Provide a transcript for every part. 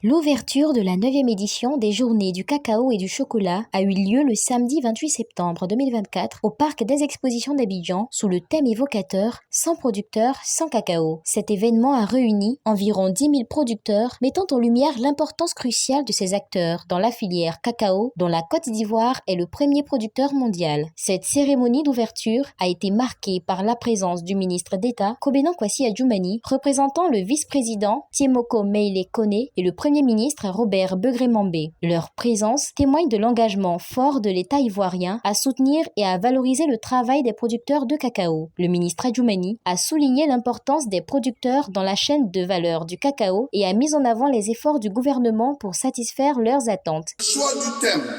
L'ouverture de la 9e édition des Journées du cacao et du chocolat a eu lieu le samedi 28 septembre 2024 au Parc des Expositions d'Abidjan sous le thème évocateur « Sans producteurs, sans cacao ». Cet événement a réuni environ 10 000 producteurs, mettant en lumière l'importance cruciale de ces acteurs dans la filière cacao, dont la Côte d'Ivoire est le premier producteur mondial. Cette cérémonie d'ouverture a été marquée par la présence du ministre d'État Kobena Kwasi Adjoumani, représentant le vice-président Tiemoko Meile Kone et le Premier ministre Robert Begré-Mambé. Leur présence témoigne de l'engagement fort de l'État ivoirien à soutenir et à valoriser le travail des producteurs de cacao. Le ministre Adjoumani a souligné l'importance des producteurs dans la chaîne de valeur du cacao et a mis en avant les efforts du gouvernement pour satisfaire leurs attentes. Le choix du thème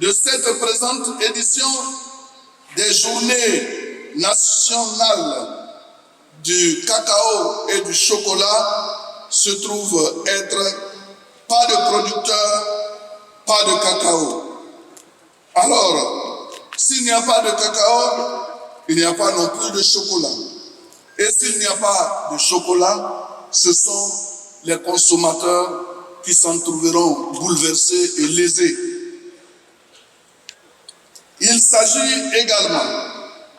de cette présente édition des Journées nationales du cacao et du chocolat se trouve être pas de producteurs, pas de cacao. Alors, s'il n'y a pas de cacao, il n'y a pas non plus de chocolat. Et s'il n'y a pas de chocolat, ce sont les consommateurs qui s'en trouveront bouleversés et lésés. Il s'agit également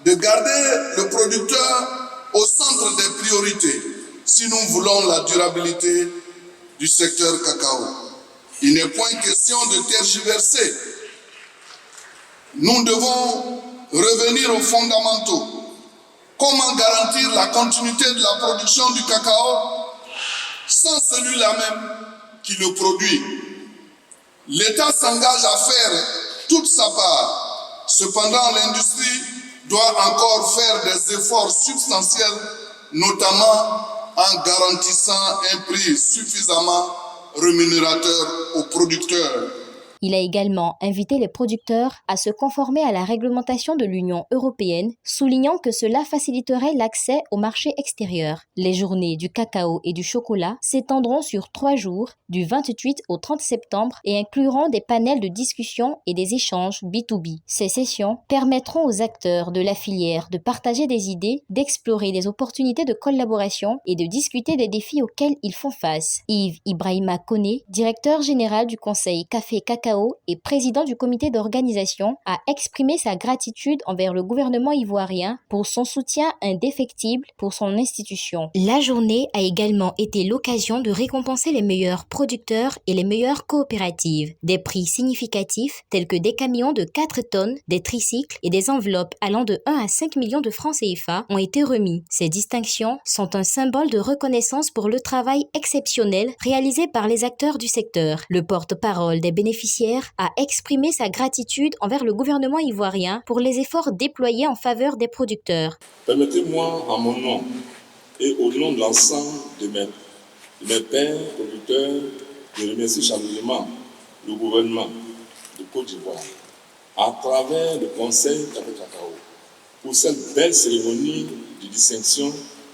de garder le producteur au centre des priorités si nous voulons la durabilité du secteur cacao. Il n'est point question de tergiverser. Nous devons revenir aux fondamentaux. Comment garantir la continuité de la production du cacao sans celui-là même qui le produit? L'État s'engage à faire toute sa part. Cependant, l'industrie doit encore faire des efforts substantiels, notamment en garantissant un prix suffisamment rémunérateur aux producteurs. Il a également invité les producteurs à se conformer à la réglementation de l'Union européenne, soulignant que cela faciliterait l'accès au marché extérieur. Les journées du cacao et du chocolat s'étendront sur 3 jours, du 28 au 30 septembre, et incluront des panels de discussion et des échanges B2B. Ces sessions permettront aux acteurs de la filière de partager des idées, d'explorer des opportunités de collaboration et de discuter des défis auxquels ils font face. Yves Ibrahima Kone, directeur général du Conseil Café Cacao et président du comité d'organisation, a exprimé sa gratitude envers le gouvernement ivoirien pour son soutien indéfectible pour son institution. La journée a également été l'occasion de récompenser les meilleurs producteurs et les meilleures coopératives. Des prix significatifs tels que des camions de 4 tonnes, des tricycles et des enveloppes allant de 1 à 5 millions de francs CFA ont été remis. Ces distinctions sont un symbole de reconnaissance pour le travail exceptionnel réalisé par les acteurs du secteur. Le porte-parole des bénéficiaires a exprimé sa gratitude envers le gouvernement ivoirien pour les efforts déployés en faveur des producteurs. Permettez-moi, en mon nom et au nom de l'ensemble de mes pairs producteurs, de remercier chaleureusement le gouvernement de Côte d'Ivoire à travers le Conseil Café Cacao pour cette belle cérémonie de distinction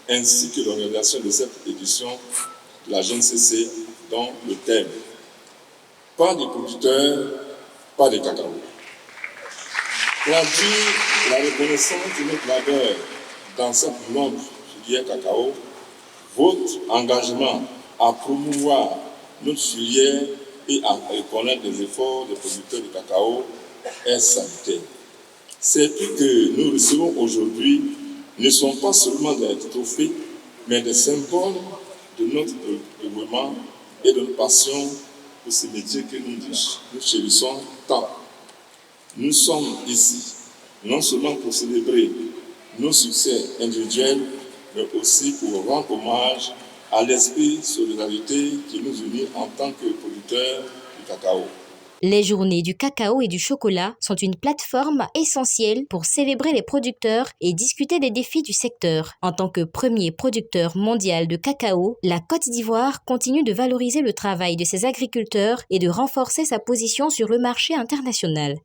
ainsi que l'organisation de cette édition de la GNCC dont le thème pas de producteurs, pas de cacao. Traduire la reconnaissance de notre labeur dans cette noble filière cacao, votre engagement à promouvoir notre filière et à reconnaître les efforts des producteurs de cacao est salutaire. Ces prix que nous recevons aujourd'hui ne sont pas seulement des trophées, mais des symboles de notre dévouement et de notre passion pour ce métier que nous chérissons tant. Nous sommes ici, non seulement pour célébrer nos succès individuels, mais aussi pour rendre hommage à l'esprit de solidarité qui nous unit en tant que producteurs du cacao. Les journées du cacao et du chocolat sont une plateforme essentielle pour célébrer les producteurs et discuter des défis du secteur. En tant que premier producteur mondial de cacao, la Côte d'Ivoire continue de valoriser le travail de ses agriculteurs et de renforcer sa position sur le marché international.